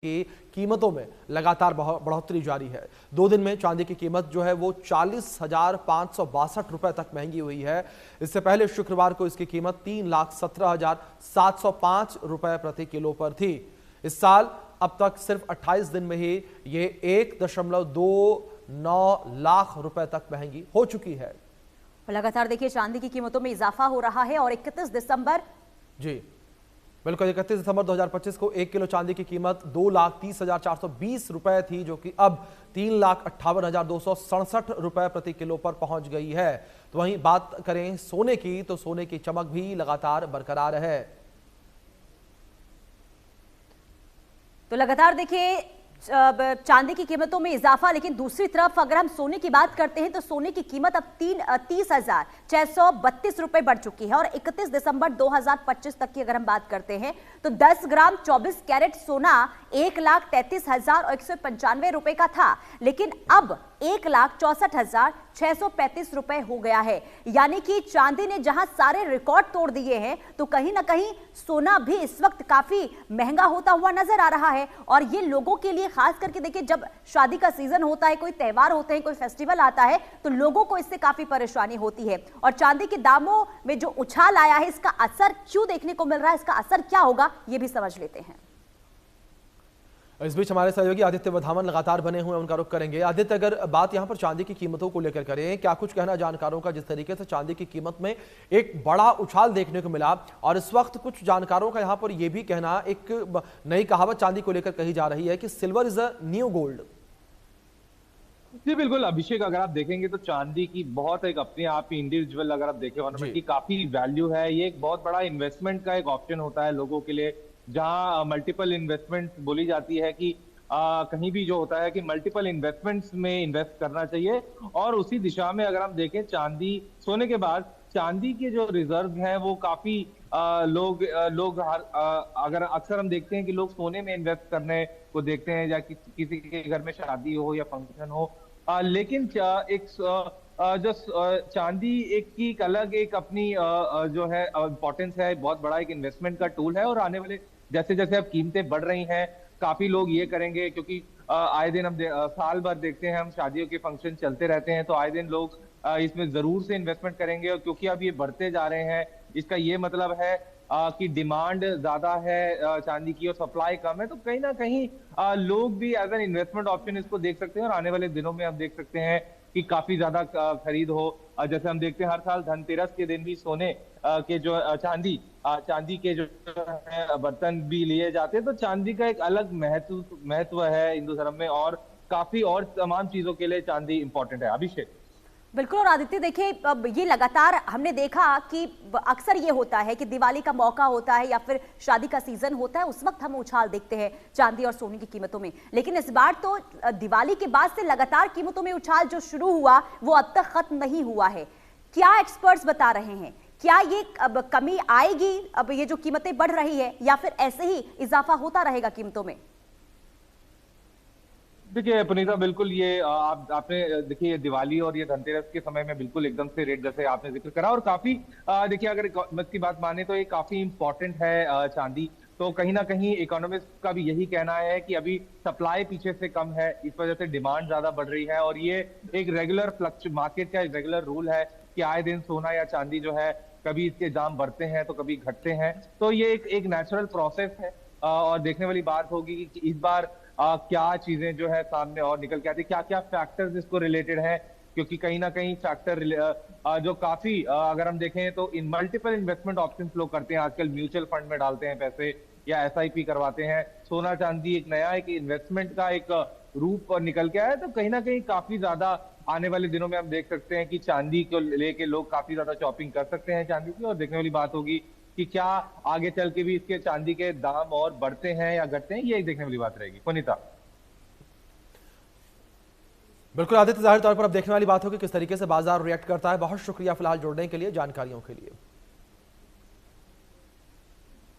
की कीमतों में लगातार बढ़ोतरी जारी है। 2 दिन में चांदी की कीमत जो है वो 40,562 रुपए तक महंगी हुई है। इससे पहले शुक्रवार को इसकी कीमत 3,17,705 रुपए प्रति किलो पर थी। इस साल अब तक सिर्फ 28 दिन में ही ये 1.29 लाख रुपए तक महंगी हो चुकी है। लगातार देखिए चांदी की कीमतों में इजाफा हो रहा है और 31 दिसंबर जी बिल्कुल 31 दिसंबर 2025 को 1 किलो चांदी की कीमत 2,30,420 रुपए थी, जो कि अब 3,58,267 रुपए प्रति किलो पर पहुंच गई है। तो वहीं बात करें सोने की, तो सोने की चमक भी लगातार बरकरार है। तो लगातार देखिए चांदी की कीमतों में इजाफा, लेकिन दूसरी तरफ अगर हम सोने की बात करते हैं तो सोने की कीमत अब 30,632 रुपए बढ़ चुकी है। और 31 दिसंबर 2025 तक की अगर हम बात करते हैं तो 10 ग्राम 24 कैरेट सोना 1,33,195 रुपए का था, लेकिन अब 1,64,635 रुपए हो गया है। यानी कि चांदी ने जहां सारे रिकॉर्ड तोड़ दिए हैं, तो कहीं ना कहीं सोना भी इस वक्त काफी महंगा होता हुआ नजर आ रहा है। और ये लोगों के लिए खास करके देखिए, जब शादी का सीजन होता है, कोई त्योहार होते हैं, कोई फेस्टिवल आता है, तो लोगों को इससे काफी परेशानी होती है। और चांदी के दामों में जो उछाल आया है, इसका असर क्यों देखने को मिल रहा है, इसका असर क्या होगा, ये भी समझ लेते हैं। इस बीच हमारे सहयोगी आदित्य वधावन लगातार बने हुए, उनका रुख करेंगे। आदित्य, अगर बात यहां पर चांदी की कीमतों को लेकर करें, क्या कुछ कहना जानकारों का, जिस तरीके से चांदी की कीमत में एक बड़ा उछाल देखने को मिला, और इस वक्त कुछ जानकारों का यहां पर यह भी कहना, एक नई कहावत चांदी को लेकर कही जा रही है कि silver is a new gold. जी बिल्कुल अभिषेक, अगर आप देखेंगे तो चांदी की बहुत एक अपने आप ही इंडिविजुअल, अगर आप देखें ऑर्नामेंट की काफी वैल्यू है। ये एक बहुत बड़ा इन्वेस्टमेंट का एक ऑप्शन होता है लोगों के लिए, जहां मल्टीपल इन्वेस्टमेंट बोली जाती है कि कहीं भी जो होता है कि मल्टीपल इन्वेस्टमेंट्स में इन्वेस्ट करना चाहिए। और उसी दिशा में अगर हम देखें, चांदी सोने के बाद चांदी के जो रिजर्व हैं वो काफी लोग अगर अक्सर हम देखते हैं कि लोग सोने में इन्वेस्ट करने को देखते हैं, या किसी के घर में शादी हो या फंक्शन हो। लेकिन जो चांदी की एक अलग एक अपनी जो है इम्पोर्टेंस है, बहुत बड़ा एक इन्वेस्टमेंट का टूल है। और आने वाले जैसे जैसे अब कीमतें बढ़ रही हैं, काफी लोग ये करेंगे, क्योंकि आए दिन हम साल भर देखते हैं, हम शादियों के फंक्शन चलते रहते हैं, तो आए दिन लोग इसमें जरूर से इन्वेस्टमेंट करेंगे। और क्योंकि अब ये बढ़ते जा रहे हैं, इसका ये मतलब है कि डिमांड ज्यादा है चांदी की और सप्लाई कम है, तो कहीं ना कहीं लोग भी एज एन इन्वेस्टमेंट ऑप्शन इसको देख सकते हैं। और आने वाले दिनों में हम देख सकते हैं कि काफी ज्यादा खरीद हो। जैसे हम देखते हैं हर साल धनतेरस के दिन भी सोने के जो चांदी के जो है बर्तन भी लिए जाते हैं। तो चांदी का एक अलग महत्व है हिंदू धर्म में, और काफी और तमाम चीजों के लिए चांदी इंपॉर्टेंट है। अभिषेक बिल्कुल। और आदित्य देखिए, अब ये लगातार हमने देखा कि अक्सर ये होता है कि दिवाली का मौका होता है या फिर शादी का सीजन होता है, उस वक्त हम उछाल देखते हैं चांदी और सोने की कीमतों में। लेकिन इस बार तो दिवाली के बाद से लगातार कीमतों में उछाल जो शुरू हुआ वो अब तक खत्म नहीं हुआ है। क्या एक्सपर्ट्स बता रहे हैं, क्या ये अब कमी आएगी, अब ये जो कीमतें बढ़ रही है, या फिर ऐसे ही इजाफा होता रहेगा कीमतों में? देखिए पुनीता, बिल्कुल ये आपने देखिए दिवाली और ये धनतेरस के समय में बिल्कुल एकदम से रेट जैसे आपने जिक्र करा, और काफी देखिए अगर इकोनॉमिस्ट की बात माने तो ये काफी इंपॉर्टेंट है चांदी। तो कहीं ना कहीं इकोनॉमिस्ट का भी यही कहना है कि अभी सप्लाई पीछे से कम है, इस वजह से डिमांड ज्यादा बढ़ रही है। और ये एक रेगुलर मार्केट का एक रेगुलर रूल है कि आए दिन सोना या चांदी जो है, कभी इसके दाम बढ़ते हैं तो कभी घटते हैं। तो ये एक नेचुरल प्रोसेस है। और देखने वाली बात होगी कि इस बार क्या चीजें जो है सामने और निकल के आती, क्या क्या फैक्टर्स इसको रिलेटेड है। क्योंकि कहीं ना कहीं फैक्टर जो काफी अगर हम देखें तो इन मल्टीपल इन्वेस्टमेंट ऑप्शंस लोग करते हैं आजकल, म्यूचुअल फंड में डालते हैं पैसे या एसआईपी करवाते हैं। सोना चांदी एक नया एक इन्वेस्टमेंट का एक रूप निकल के आया है। तो कहीं ना कहीं काफी ज्यादा आने वाले दिनों में हम देख सकते हैं कि चांदी को लेके लोग काफी ज्यादा शॉपिंग कर सकते हैं चांदी की। और देखने वाली बात होगी कि क्या आगे चल के भी इसके चांदी के दाम और बढ़ते हैं या घटते हैं, ये एक देखने वाली बात रहेगी। पुनीता बिल्कुल आदित्य, जाहिर तौर पर अब देखने वाली बात होगी किस तरीके से बाजार रिएक्ट करता है। बहुत शुक्रिया फिलहाल जुड़ने के लिए, जानकारियों के लिए।